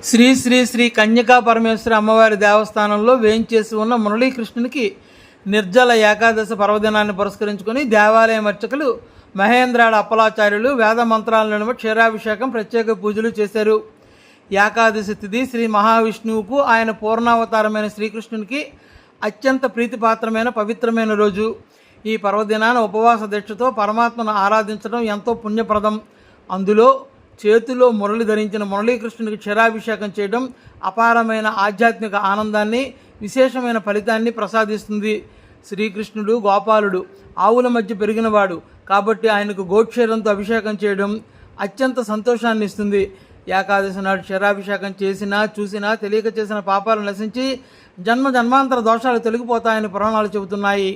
శ్రీ శ్రీ శ్రీ కన్యకా పరమేశ్వరి అమ్మవారి దేవస్థానంలో వేయించేసి ఉన్న మురళీకృష్ణునికి నిర్జల ఏకాదశి పర్వదినాన్ని పురస్కరించుకొని దేవాలయం అర్చకులు మహేంద్రాడ అప్పలాచార్యులు వేద మంత్రాల నడుమ క్షీరాభిషేకం ప్రత్యేక పూజలు చేశారు. ఏకాదశి తిథి శ్రీ మహావిష్ణువుకు ఆయన పూర్ణావతారమైన శ్రీకృష్ణునికి అత్యంత ప్రీతిపాత్రమైన పవిత్రమైన రోజు. ఈ పర్వదినాన ఉపవాస దీక్షతో పరమాత్మను ఆరాధించడం ఎంతో పుణ్యప్రదం. అందులో చేతిలో మురళి ధరించిన మురళీకృష్ణునికి క్షీరాభిషేకం చేయడం అపారమైన ఆధ్యాత్మిక ఆనందాన్ని, విశేషమైన ఫలితాన్ని ప్రసాదిస్తుంది. శ్రీకృష్ణుడు గోపాలుడు ఆవుల మధ్య పెరిగినవాడు కాబట్టి ఆయనకు గోక్షీరంతో అభిషేకం చేయడం అత్యంత సంతోషాన్ని ఇస్తుంది. ఏకాదశి నాడు క్షీరాభిషేకం చేసినా చూసినా తెలియక చేసిన పాపాలు నశించి జన్మాంతర దోషాలు తొలగిపోతాయని పురాణాలు చెబుతున్నాయి.